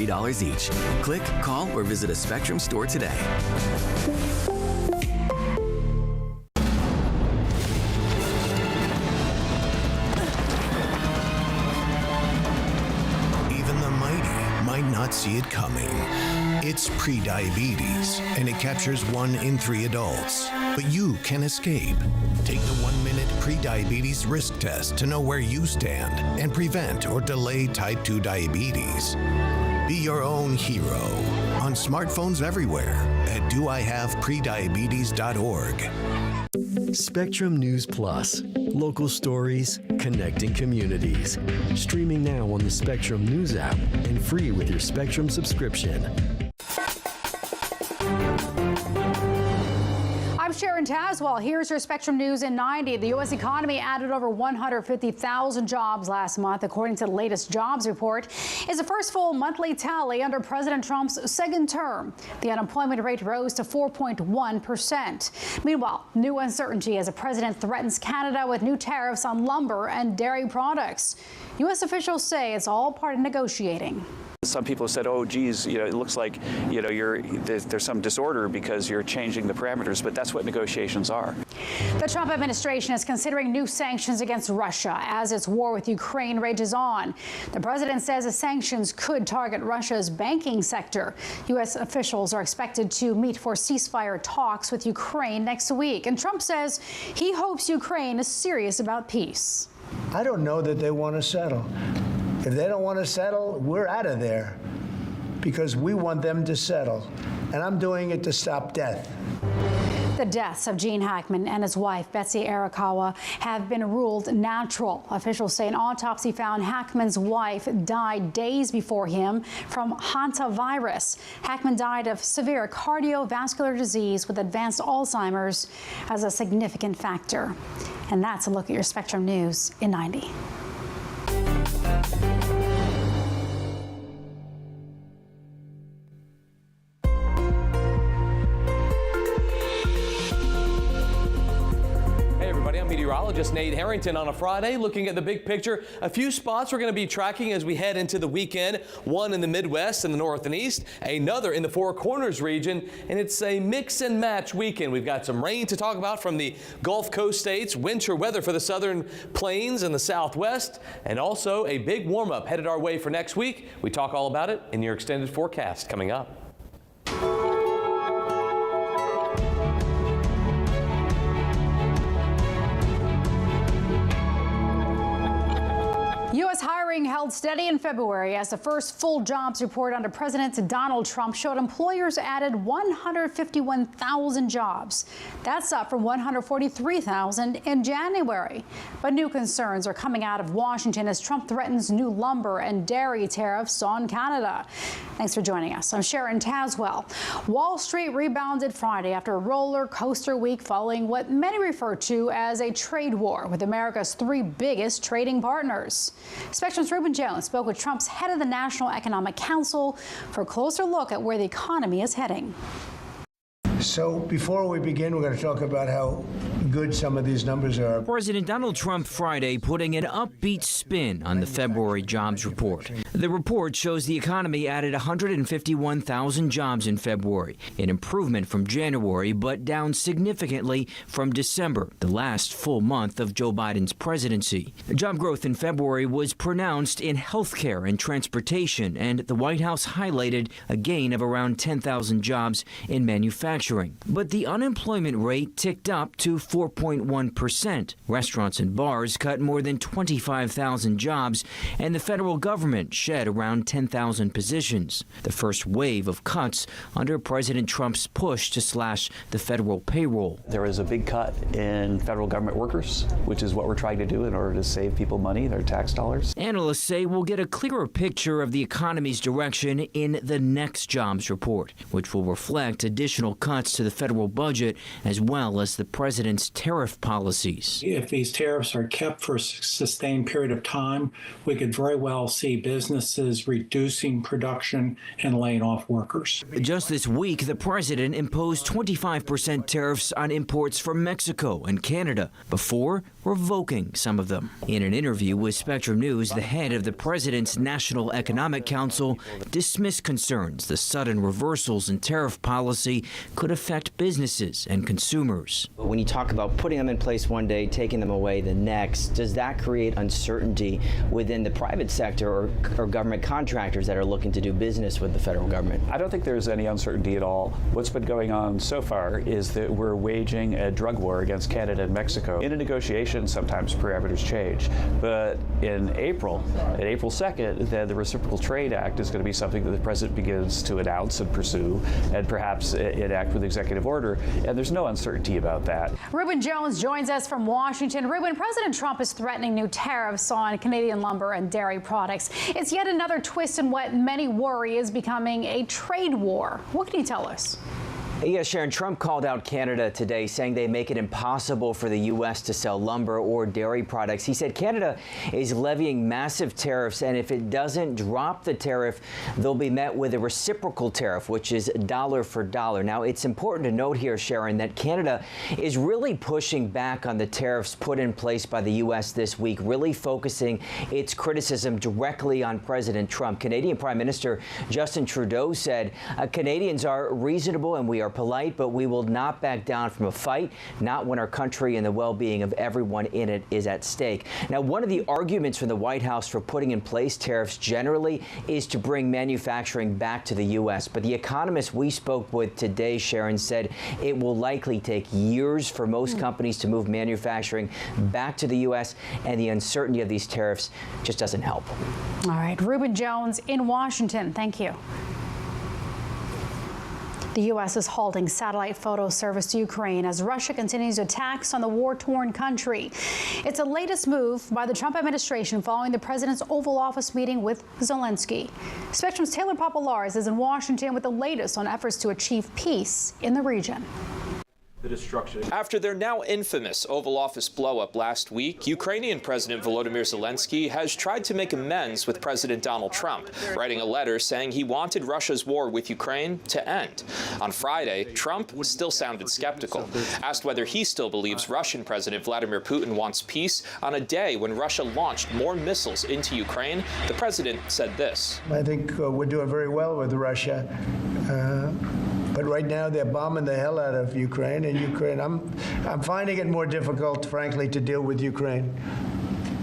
$30 each. Click, call, or visit a Spectrum store today. Even the mighty might not see it coming. It's prediabetes, and it captures 1 in 3 adults. But you can escape. Take the 1-minute prediabetes risk test to know where you stand and prevent or delay type 2 diabetes. Be your own hero on smartphones everywhere at doihaveprediabetes.org. Spectrum News Plus. Local stories, connecting communities. Streaming now on the Spectrum News app and free with your Spectrum subscription. I'm Sharon Tazwell. Here's your Spectrum News in 90. The U.S. economy added over 150,000 jobs last month, according to the latest jobs report. It's the first full monthly tally under President Trump's second term. The unemployment rate rose to 4.1%. Meanwhile, new uncertainty as the president threatens Canada with new tariffs on lumber and dairy products. U.S. officials say it's all part of negotiating. Some people have said, oh, geez, it looks like, there's some disorder because you're changing the parameters, but that's what negotiations are. The Trump administration is considering new sanctions against Russia as its war with Ukraine rages on. The president says the sanctions could target Russia's banking sector. U.S. officials are expected to meet for ceasefire talks with Ukraine next week. And Trump says he hopes Ukraine is serious about peace. I don't know that they want to settle. If they don't want to settle, we're out of there because we want them to settle. And I'm doing it to stop death. The deaths of Gene Hackman and his wife, Betsy Arakawa, have been ruled natural. Officials say an autopsy found Hackman's wife died days before him from hantavirus. Hackman died of severe cardiovascular disease with advanced Alzheimer's as a significant factor. And that's a look at your Spectrum News in 90. Meteorologist Nate Harrington on a Friday, looking at the big picture. A few spots we're going to be tracking as we head into the weekend. One in the Midwest and the North and East, another in the Four Corners region, and it's a mix and match weekend. We've got some rain to talk about from the Gulf Coast states, winter weather for the southern plains and the Southwest, and also a big warm-up headed our way for next week. We talk all about it in your extended forecast coming up. U.S. hiring held steady in February as the first full jobs report under President Donald Trump showed employers added 151,000 jobs. That's up from 143,000 in January. But new concerns are coming out of Washington as Trump threatens new lumber and dairy tariffs on Canada. Thanks for joining us. I'm Sharon Tazwell. Wall Street rebounded Friday after a roller coaster week following what many refer to as a trade war with America's 3 biggest trading partners. Spectrum's Reuben Jones spoke with Trump's head of the National Economic Council for a closer look at where the economy is heading. So before we begin, we're going to talk about how good some of these numbers are. President Donald Trump Friday putting an upbeat spin on the February jobs report. The report shows the economy added 151,000 jobs in February, an improvement from January, but down significantly from December, the last full month of Joe Biden's presidency. Job growth in February was pronounced in healthcare and transportation, and the White House highlighted a gain of around 10,000 jobs in manufacturing. But the unemployment rate ticked up to 4.1%. Restaurants and bars cut more than 25,000 jobs, and the federal government shed around 10,000 positions. The first wave of cuts under President Trump's push to slash the federal payroll. There is a big cut in federal government workers, which is what we're trying to do in order to save people money, their tax dollars. Analysts say we'll get a clearer picture of the economy's direction in the next jobs report, which will reflect additional cuts to the federal budget as well as the president's tariff policies. If these tariffs are kept for a sustained period of time, we could very well see businesses reducing production and laying off workers. Just this week, the president imposed 25% tariffs on imports from Mexico and Canada. Before, revoking some of them. In an interview with Spectrum News, the head of the president's National Economic Council dismissed concerns the sudden reversals in tariff policy could affect businesses and consumers. When you talk about putting them in place one day, taking them away the next, does that create uncertainty within the private sector or government contractors that are looking to do business with the federal government? I don't think there's any uncertainty at all. What's been going on so far is that we're waging a drug war against Canada and Mexico. In a negotiation, sometimes parameters change. But in April 2nd, then the Reciprocal Trade Act is going to be something that the president begins to announce and pursue and perhaps enact with executive order. And there's no uncertainty about that. Reuben Jones joins us from Washington. Reuben, President Trump is threatening new tariffs on Canadian lumber and dairy products. It's yet another twist in what many worry is becoming a trade war. What can you tell us? Yeah, Sharon, Trump called out Canada today, saying they make it impossible for the U.S. to sell lumber or dairy products. He said Canada is levying massive tariffs, and if it doesn't drop the tariff, they'll be met with a reciprocal tariff, which is dollar for dollar. Now, it's important to note here, Sharon, that Canada is really pushing back on the tariffs put in place by the U.S. this week, really focusing its criticism directly on President Trump. Canadian Prime Minister Justin Trudeau said, Canadians are reasonable and we are polite, but we will not back down from a fight, not when our country and the well-being of everyone in it is at stake. Now, one of the arguments from the White House for putting in place tariffs generally is to bring manufacturing back to the U.S. But the economist we spoke with today, Sharon, said it will likely take years for most companies to move manufacturing back to the U.S., and the uncertainty of these tariffs just doesn't help. All right, Reuben Jones in Washington. Thank you. The U.S. is halting satellite photo service to Ukraine as Russia continues attacks on the war-torn country. It's the latest move by the Trump administration following the president's Oval Office meeting with Zelensky. Spectrum's Taylor Popolaris is in Washington with the latest on efforts to achieve peace in the region. The destruction. After their now infamous Oval Office blow-up last week, Ukrainian President Volodymyr Zelensky has tried to make amends with President Donald Trump, writing a letter saying he wanted Russia's war with Ukraine to end. On Friday, Trump still sounded skeptical. Asked whether he still believes Russian President Vladimir Putin wants peace on a day when Russia launched more missiles into Ukraine, the president said this. I think we're doing very well with Russia. But right now they're bombing the hell out of Ukraine, and I'm finding it more difficult, frankly, to deal with Ukraine.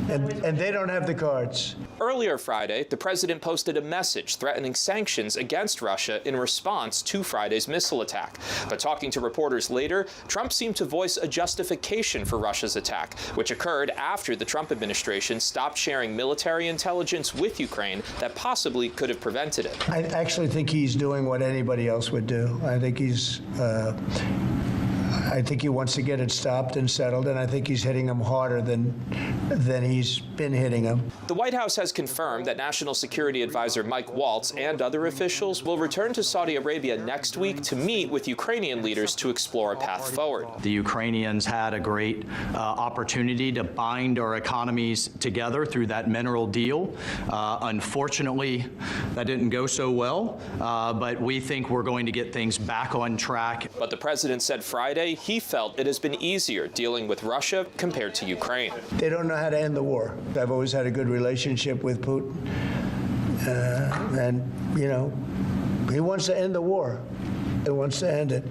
And they don't have the cards. Earlier Friday, the president posted a message threatening sanctions against Russia in response to Friday's missile attack. But talking to reporters later, Trump seemed to voice a justification for Russia's attack, which occurred after the Trump administration stopped sharing military intelligence with Ukraine that possibly could have prevented it. I actually think he's doing what anybody else would do. I think he wants to get it stopped and settled, and I think he's hitting them harder than he's been hitting them. The White House has confirmed that National Security Advisor Mike Waltz and other officials will return to Saudi Arabia next week to meet with Ukrainian leaders to explore a path forward. The Ukrainians had a great opportunity to bind our economies together through that mineral deal. Unfortunately, that didn't go so well, but we think we're going to get things back on track. But the president said Friday he felt it has been easier dealing with Russia compared to Ukraine. They don't know how to end the war. I've always had a good relationship with Putin. And, you know, he wants to end the war. He wants to end it.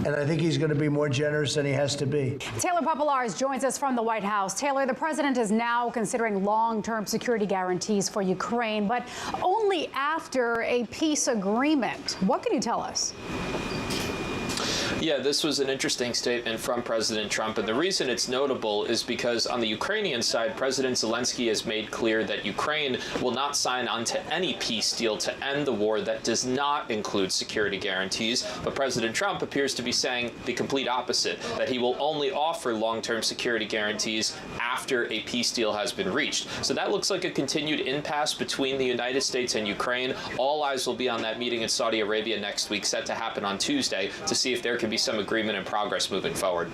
And I think he's going to be more generous than he has to be. Taylor Popolaris joins us from the White House. Taylor, the president is now considering long-term security guarantees for Ukraine, but only after a peace agreement. What can you tell us? Yeah, this was an interesting statement from President Trump, and the reason it's notable is because on the Ukrainian side, President Zelensky has made clear that Ukraine will not sign on to any peace deal to end the war that does not include security guarantees, but President Trump appears to be saying the complete opposite, that he will only offer long-term security guarantees after a peace deal has been reached. So that looks like a continued impasse between the United States and Ukraine. All eyes will be on that meeting in Saudi Arabia next week, set to happen on Tuesday, to see if there can be some agreement and progress moving forward.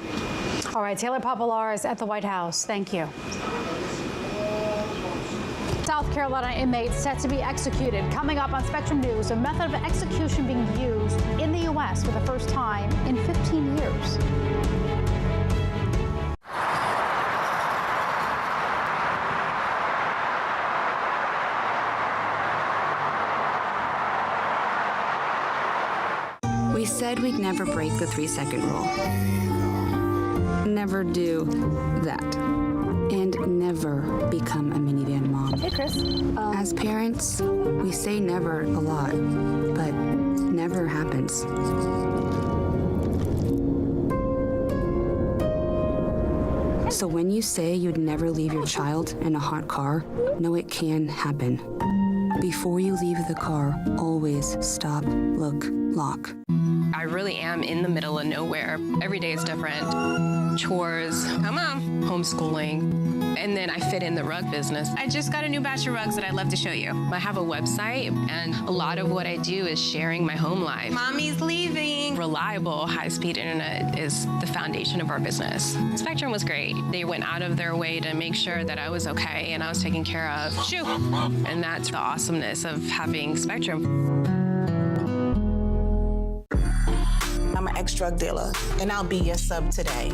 All right, Taylor Popolaris at the White House. Thank you. South Carolina inmates set to be executed. Coming up on Spectrum News, a method of execution being used in the U.S. for the first time in 15 years. We said we'd never break the 3-second rule. Never do that. And never become a minivan mom. Hey, Chris. As parents, we say never a lot, but never happens. So when you say you'd never leave your child in a hot car, know it can happen. Before you leave the car, always stop, look, lock. I really am in the middle of nowhere. Every day is different. Chores, come on, homeschooling. And then I fit in the rug business. I just got a new batch of rugs that I'd love to show you. I have a website, and a lot of what I do is sharing my home life. Mommy's leaving. Reliable, high-speed internet is the foundation of our business. Spectrum was great. They went out of their way to make sure that I was okay and I was taken care of. Shoo! And that's the awesomeness of having Spectrum. I'm an ex-drug dealer, and I'll be your sub today.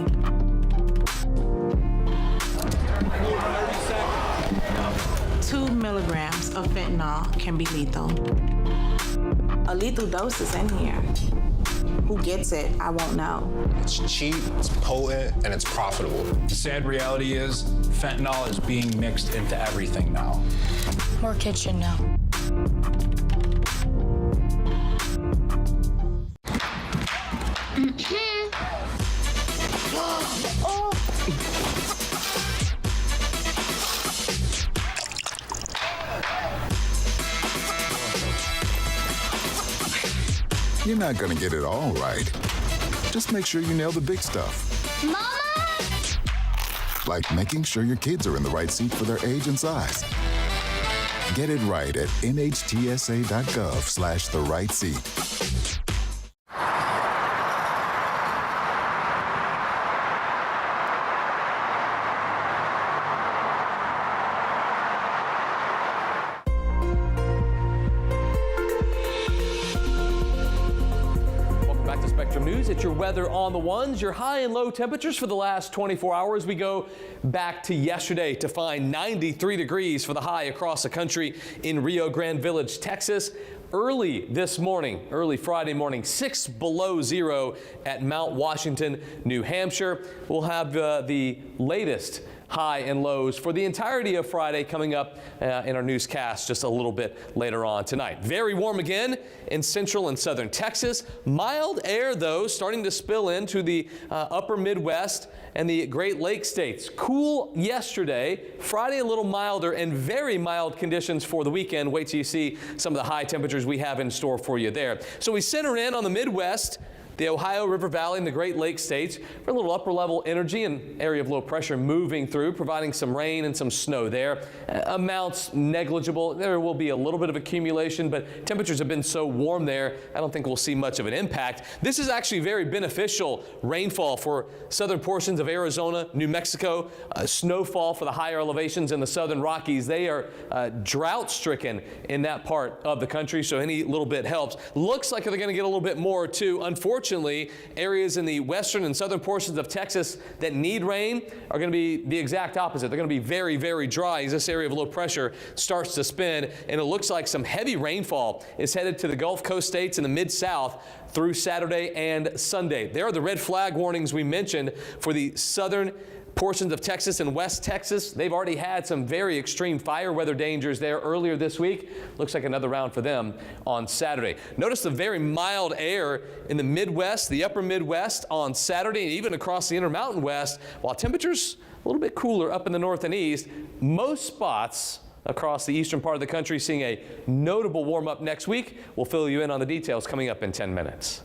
2 milligrams of fentanyl can be lethal. A lethal dose is in here. Who gets it, I won't know. It's cheap, it's potent, and it's profitable. The sad reality is fentanyl is being mixed into everything now. More kitchen now. You're not gonna get it all right. Just make sure you nail the big stuff. Mama! Like making sure your kids are in the right seat for their age and size. Get it right at nhtsa.gov/the-right-seat. News. It's your weather on the ones, your high and low temperatures for the last 24 hours. We go back to yesterday to find 93 degrees for the high across the country in Rio Grande Village, Texas. Early this morning, early Friday morning, 6 below zero at Mount Washington, New Hampshire. We'll have the latest high and lows for the entirety of Friday coming up in our newscast just a little bit later on tonight. Very warm again in central and southern Texas. Mild air, though, starting to spill into the upper Midwest and the Great Lakes states. Cool yesterday, Friday a little milder, and very mild conditions for the weekend. Wait till you see some of the high temperatures we have in store for you there. So we center in on the Midwest, the Ohio River Valley and the Great Lakes states for a little upper level energy and area of low pressure moving through, providing some rain and some snow there. Amounts negligible. There will be a little bit of accumulation, but temperatures have been so warm there, I don't think we'll see much of an impact. This is actually very beneficial rainfall for southern portions of Arizona, New Mexico, snowfall for the higher elevations in the southern Rockies. They are drought stricken in that part of the country, so any little bit helps. Looks like they're going to get a little bit more too. Unfortunately, areas in the western and southern portions of Texas that need rain are going to be the exact opposite. They're going to be very, very dry as this area of low pressure starts to spin, and it looks like some heavy rainfall is headed to the Gulf Coast states in the Mid-South through Saturday and Sunday. There are the red flag warnings we mentioned for the southern portions of Texas and West Texas. They've already had some very extreme fire weather dangers there earlier this week. Looks like another round for them on Saturday. Notice the very mild air in the Midwest, the upper Midwest on Saturday, and even across the Intermountain West, while temperatures a little bit cooler up in the north and east. Most spots across the eastern part of the country seeing a notable warm up next week. We'll fill you in on the details coming up in 10 minutes.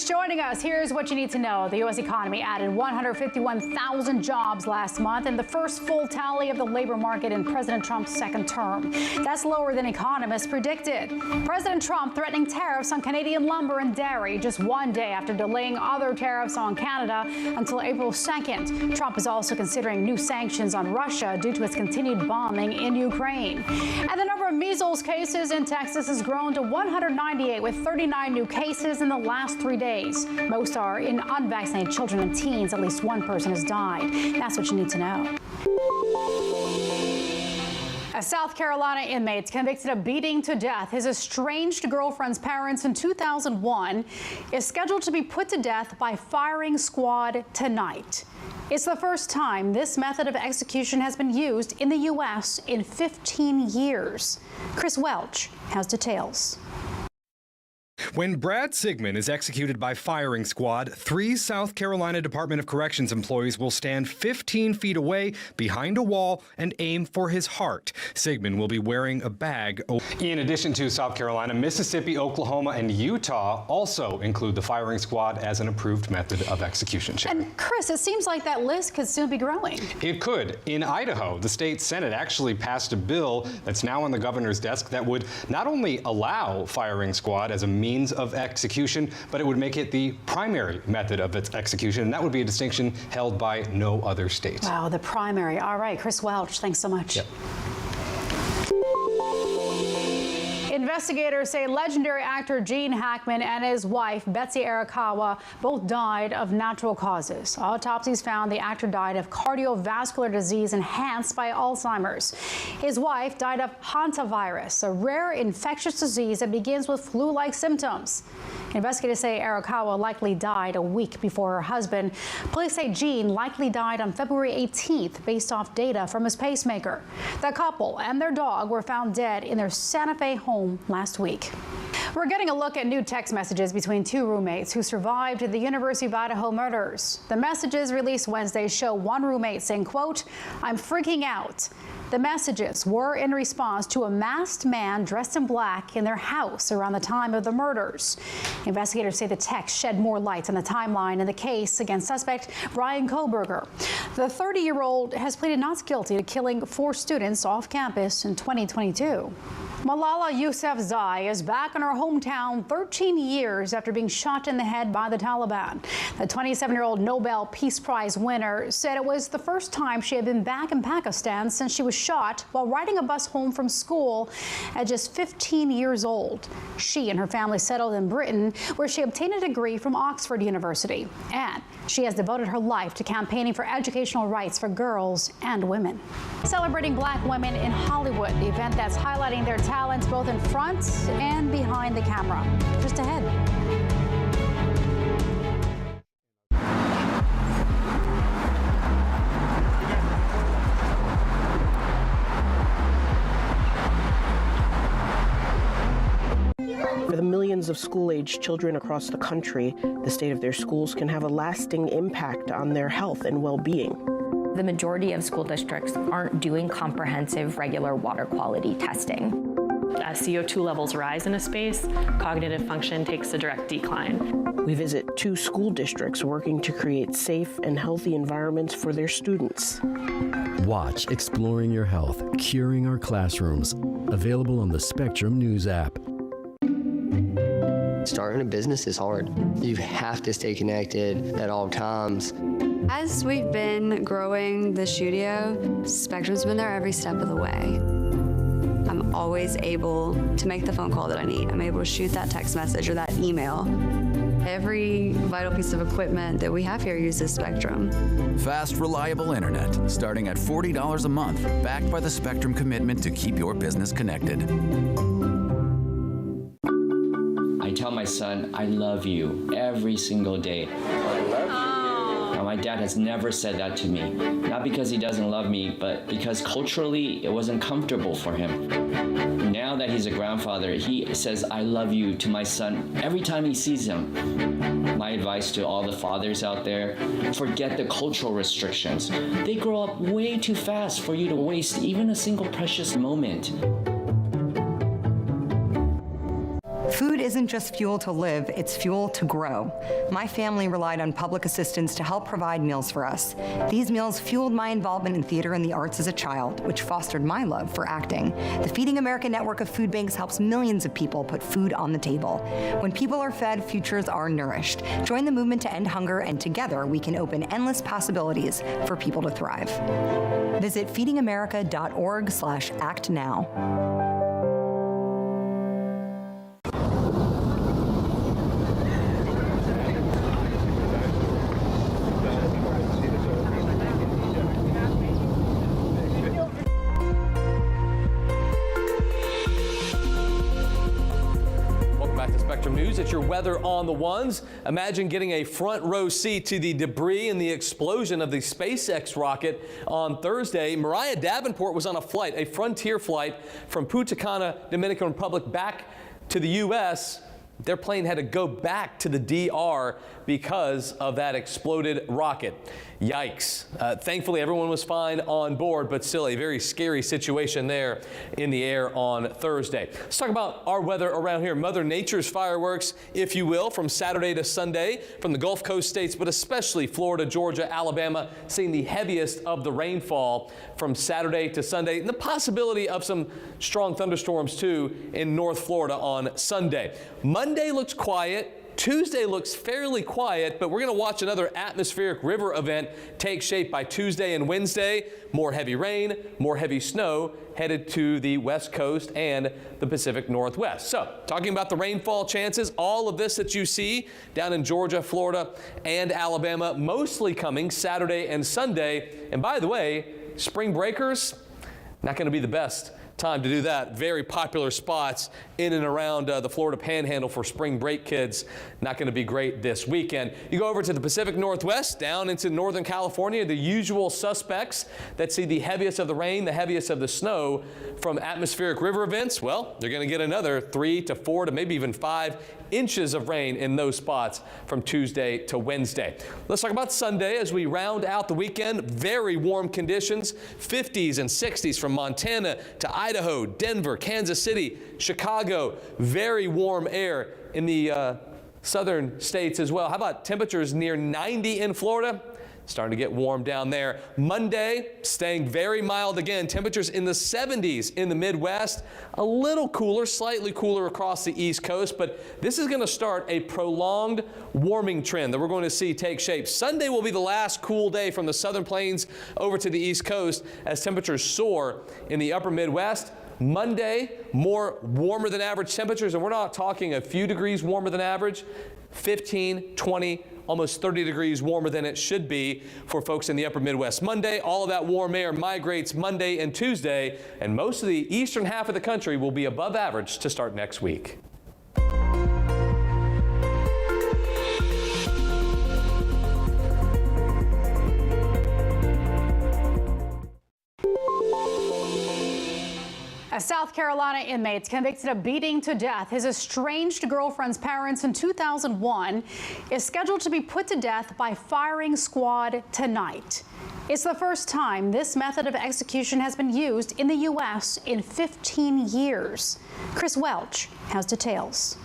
Joining us, here's what you need to know. The U.S. economy added 151,000 jobs last month in the first full tally of the labor market in President Trump's second term. That's lower than economists predicted. President Trump threatening tariffs on Canadian lumber and dairy just one day after delaying other tariffs on Canada until April 2nd. Trump is also considering new sanctions on Russia due to its continued bombing in Ukraine. And the number of measles cases in Texas has grown to 198 with 39 new cases in the last 3 days. days. Most are in unvaccinated children and teens. At least one person has died. That's what you need to know. A South Carolina inmate convicted of beating to death his estranged girlfriend's parents in 2001 is scheduled to be put to death by firing squad tonight. It's the first time this method of execution has been used in the U.S. in 15 years. Chris Welch has details. When Brad Sigmund is executed by firing squad, 3 South Carolina Department of Corrections employees will stand 15 feet away behind a wall and aim for his heart. Sigmund will be wearing a bag. In addition to South Carolina, Mississippi, Oklahoma, and Utah also include the firing squad as an approved method of execution. And Chris, it seems like that list could soon be growing. It could. In Idaho, the state Senate actually passed a bill that's now on the governor's desk that would not only allow firing squad as a means of execution, but it would make it the primary method of its execution, and that would be a distinction held by no other state. Wow, the primary. All right, Chris Welch, thanks so much. Yep. Investigators say legendary actor Gene Hackman and his wife, Betsy Arakawa, both died of natural causes. Autopsies found the actor died of cardiovascular disease enhanced by Alzheimer's. His wife died of hantavirus, a rare infectious disease that begins with flu-like symptoms. Investigators say Arakawa likely died a week before her husband. Police say Gene likely died on February 18th based off data from his pacemaker. The couple and their dog were found dead in their Santa Fe home last week. We're getting a look at new text messages between 2 roommates who survived the University of Idaho murders. The messages released Wednesday show one roommate saying, quote, "I'm freaking out." The messages were in response to a masked man dressed in black in their house around the time of the murders. Investigators say the text shed more light on the timeline in the case against suspect Brian Koberger. The 30-year-old has pleaded not guilty to killing 4 students off campus in 2022. Malala Yousafzai is back in her hometown 13 years after being shot in the head by the Taliban. The 27-year-old Nobel Peace Prize winner said it was the first time she had been back in Pakistan since she was shot while riding a bus home from school at just 15 years old. She and her family settled in Britain, where she obtained a degree from Oxford University. And she has devoted her life to campaigning for educational rights for girls and women. Celebrating Black women in Hollywood, the event that's highlighting their talents both in front and behind the camera. Just ahead. For the millions of school-aged children across the country, the state of their schools can have a lasting impact on their health and well-being. The majority of school districts aren't doing comprehensive regular water quality testing. As CO2 levels rise in a space, cognitive function takes a direct decline. We visit 2 school districts working to create safe and healthy environments for their students. Watch Exploring Your Health, Curing Our Classrooms, available on the Spectrum News app. Starting a business is hard. You have to stay connected at all times. As we've been growing the studio, Spectrum's been there every step of the way. I'm always able to make the phone call that I need. I'm able to shoot that text message or that email. Every vital piece of equipment that we have here uses Spectrum. Fast, reliable internet, starting at $40 a month, backed by the Spectrum commitment to keep your business connected. I tell my son, I love you every single day. I love you. Now, my dad has never said that to me. Not because he doesn't love me, but because culturally it wasn't comfortable for him. Now that he's a grandfather, he says, I love you to my son every time he sees him. My advice to all the fathers out there, forget the cultural restrictions. They grow up way too fast for you to waste even a single precious moment. Food isn't just fuel to live, it's fuel to grow. My family relied on public assistance to help provide meals for us. These meals fueled my involvement in theater and the arts as a child, which fostered my love for acting. The Feeding America network of food banks helps millions of people put food on the table. When people are fed, futures are nourished. Join the movement to end hunger, and together we can open endless possibilities for people to thrive. Visit feedingamerica.org/actnow. News. It's your weather on the ones. Imagine getting a front row seat to the debris and the explosion of the SpaceX rocket on Thursday. Mariah Davenport was on a flight, a Frontier flight from Punta Cana, Dominican Republic, back to the U.S. Their plane had to go back to the DR because of that exploded rocket. Yikes. Thankfully, everyone was fine on board, but still a very scary situation there in the air on Thursday. Let's talk about our weather around here. Mother Nature's fireworks, if you will, from Saturday to Sunday from the Gulf Coast states, but especially Florida, Georgia, Alabama, seeing the heaviest of the rainfall from Saturday to Sunday, and the possibility of some strong thunderstorms too in North Florida on Sunday. Monday looks quiet. Tuesday looks fairly quiet, but we're going to watch another atmospheric river event take shape by Tuesday and Wednesday. More heavy rain, more heavy snow headed to the West Coast and the Pacific Northwest. So, talking about the rainfall chances, all of this that you see down in Georgia, Florida, and Alabama, mostly coming Saturday and Sunday. And by the way, spring breakers, not going to be the best time to do that. Very popular spots in and around the Florida Panhandle for spring break kids. Not going to be great this weekend. You go over to the Pacific Northwest, down into Northern California, the usual suspects that see the heaviest of the rain, the heaviest of the snow from atmospheric river events. Well, they're going to get another 3 to 4 to maybe even 5 inches of rain in those spots from Tuesday to Wednesday. Let's talk about Sunday as we round out the weekend. Very warm conditions, 50s and 60s from Montana to Idaho, Denver, Kansas City, Chicago. Very warm air in the southern states as well. How about temperatures near 90 in Florida? Starting to get warm down there. Monday, staying very mild again. Temperatures in the 70s in the Midwest. A little cooler, slightly cooler across the East Coast, but this is going to start a prolonged warming trend that we're going to see take shape. Sunday will be the last cool day from the southern plains over to the East Coast as temperatures soar in the upper Midwest. Monday, more warmer than average temperatures, and we're not talking a few degrees warmer than average, 15, 20, almost 30 degrees warmer than it should be for folks in the upper Midwest. Monday, all of that warm air migrates Monday and Tuesday, and most of the eastern half of the country will be above average to start next week. A South Carolina inmate convicted of beating to death his estranged girlfriend's parents in 2001 is scheduled to be put to death by firing squad tonight. It's the first time this method of execution has been used in the U.S. in 15 years. Chris Welch has details.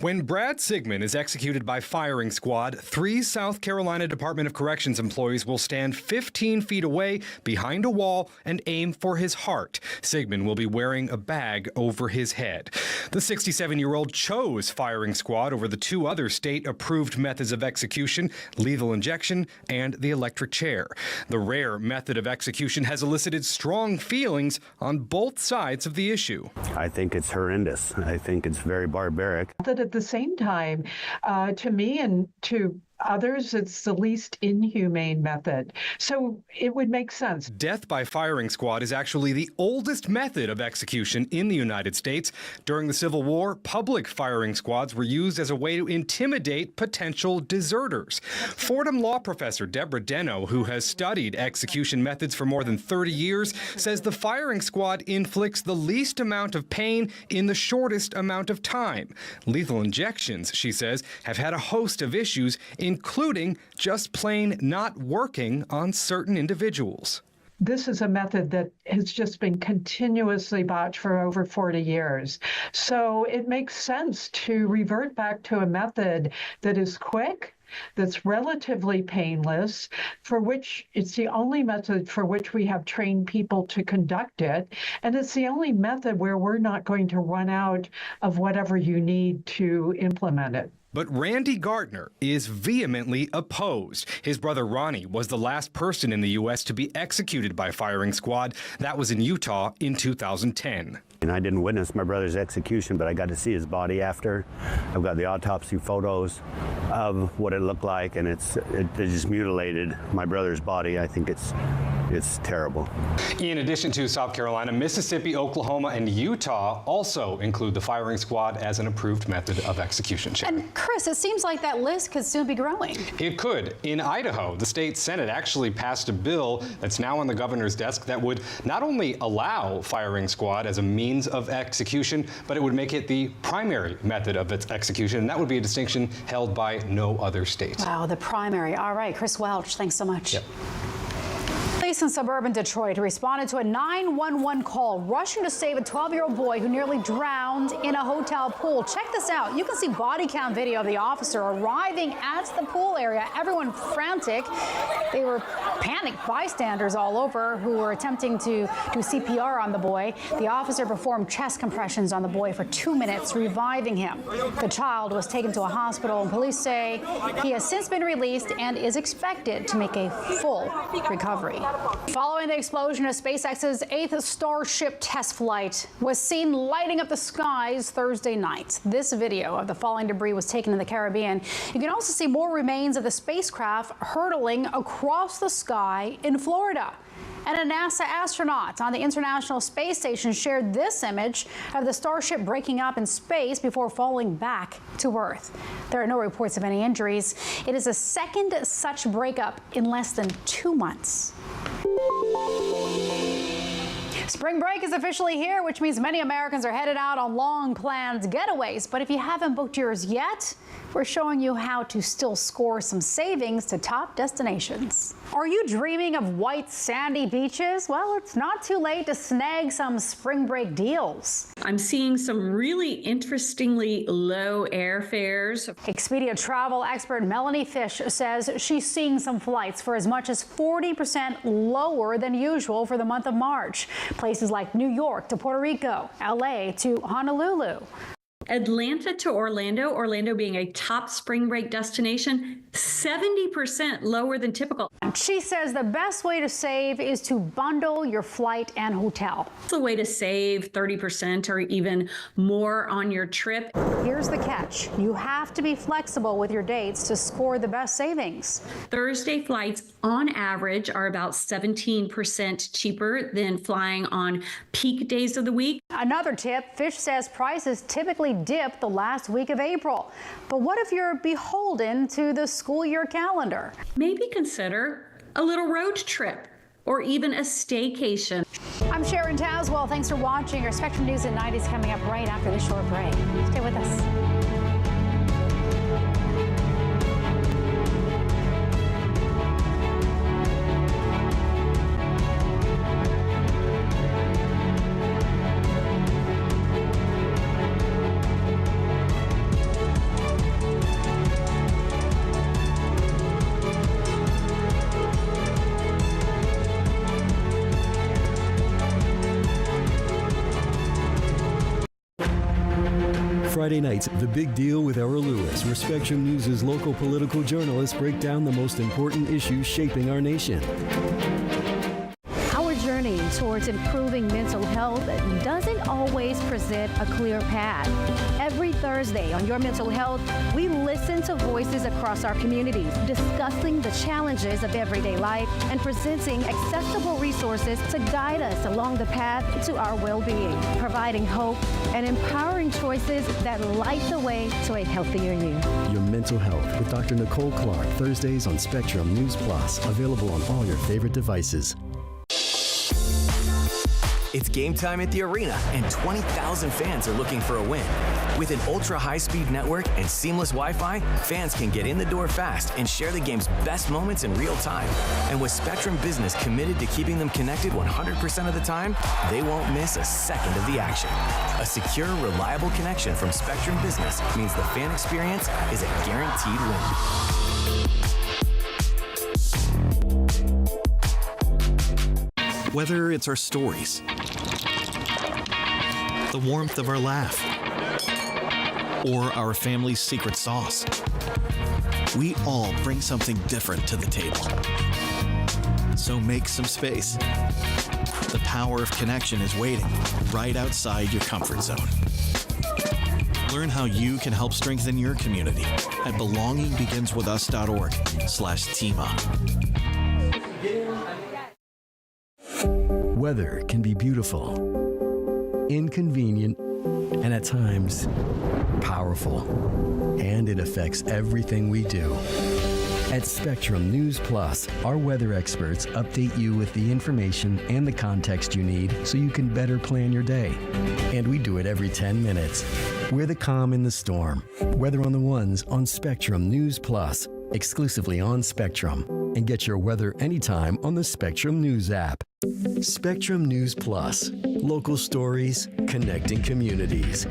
When Brad Sigmund is executed by firing squad, 3 South Carolina Department of Corrections employees will stand 15 feet away behind a wall and aim for his heart. Sigmund will be wearing a bag over his head. The 67-year-old chose firing squad over the 2 other state-approved methods of execution, lethal injection and the electric chair. The rare method of execution has elicited strong feelings on both sides of the issue. I think it's horrendous. I think it's very barbaric. At the same time, to me and to others, it's the least inhumane method. So it would make sense. Death by firing squad is actually the oldest method of execution in the United States. During the Civil War, public firing squads were used as a way to intimidate potential deserters. Fordham law professor Deborah Deno, who has studied execution methods for more than 30 years, says the firing squad inflicts the least amount of pain in the shortest amount of time. Lethal injections, she says, have had a host of issues, including just plain not working on certain individuals. This is a method that has just been continuously botched for over 40 years. So it makes sense to revert back to a method that is quick, that's relatively painless, for which it's the only method for which we have trained people to conduct it. And it's the only method where we're not going to run out of whatever you need to implement it. But Randy Gardner is vehemently opposed. His brother Ronnie was the last person in the U.S. to be executed by firing squad. That was in Utah in 2010. And I didn't witness my brother's execution, but I got to see his body after. I've got the autopsy photos of what it looked like, and it just mutilated my brother's body. I think it's It's terrible. In addition to South Carolina, Mississippi, Oklahoma, and Utah also include the firing squad as an approved method of execution. And Chris, it seems like that list could soon be growing. It could. In Idaho, the state Senate actually passed a bill that's now on the governor's desk that would not only allow firing squad as a means of execution, but it would make it the primary method of its execution. And that would be a distinction held by no other state. Wow, the primary. All right, Chris Welch, thanks so much. Yep. Police in suburban Detroit responded to a 911 call rushing to save a 12-year-old boy who nearly drowned in a hotel pool. Check this out. You can see body cam video of the officer arriving at the pool area. Everyone frantic. They were panicked bystanders all over who were attempting to do CPR on the boy. The officer performed chest compressions on the boy for 2 minutes, reviving him. The child was taken to a hospital, and police say he has since been released and is expected to make a full recovery. Following the explosion of SpaceX's 8th Starship test flight was seen lighting up the skies Thursday night. This video of the falling debris was taken in the Caribbean. You can also see more remains of the spacecraft hurtling across the sky in Florida. And a NASA astronaut on the International Space Station shared this image of the Starship breaking up in space before falling back to Earth. There are no reports of any injuries. It is the second such breakup in less than 2 months. Spring break is officially here, which means many Americans are headed out on long-planned getaways. But if you haven't booked yours yet, we're showing you how to still score some savings to top destinations. Are you dreaming of white, sandy beaches? Well, it's not too late to snag some spring break deals. I'm seeing some really interestingly low airfares. Expedia travel expert Melanie Fish says she's seeing some flights for as much as 40% lower than usual for the month of March. Places like New York to Puerto Rico, LA to Honolulu. Atlanta to Orlando, Orlando being a top spring break destination, 70% lower than typical. She says the best way to save is to bundle your flight and hotel. It's a way to save 30% or even more on your trip. Here's the catch. You have to be flexible with your dates to score the best savings. Thursday flights on average are about 17% cheaper than flying on peak days of the week. Another tip, Fish says prices typically dip the last week of April. But what if you're beholden to the school year calendar? Maybe consider a little road trip or even a staycation. I'm Sharon Tazwell. Thanks for watching. Our Spectrum News at Night is coming up right after this short break. Stay with us. Friday nights, The Big Deal with Errol Lewis, where Spectrum News' local political journalists break down the most important issues shaping our nation. Our journey towards improving mental health doesn't always present a clear path. Every Thursday on Your Mental Health, we listen to voices across our communities, discussing the challenges of everyday life and presenting accessible resources to guide us along the path to our well-being, providing hope and empowering choices that light the way to a healthier you. Your Mental Health with Dr. Nicole Clark, Thursdays on Spectrum News Plus, available on all your favorite devices. It's game time at the arena, and 20,000 fans are looking for a win. With an ultra-high-speed network and seamless Wi-Fi, fans can get in the door fast and share the game's best moments in real time. And with Spectrum Business committed to keeping them connected 100% of the time, they won't miss a second of the action. A secure, reliable connection from Spectrum Business means the fan experience is a guaranteed win. Whether it's our stories, the warmth of our laugh, or our family's secret sauce, we all bring something different to the table. So make some space. The power of connection is waiting right outside your comfort zone. Learn how you can help strengthen your community at belongingbeginswithus.org/teamup. Weather can be beautiful, inconvenient, and at times powerful. And it affects everything we do. At Spectrum News Plus, our weather experts update you with the information and the context you need so you can better plan your day. And we do it every 10 minutes. We're the calm in the storm. Weather on the Ones on Spectrum News Plus, exclusively on Spectrum. And get your weather anytime on the Spectrum News app. Spectrum News Plus, local stories, connecting communities.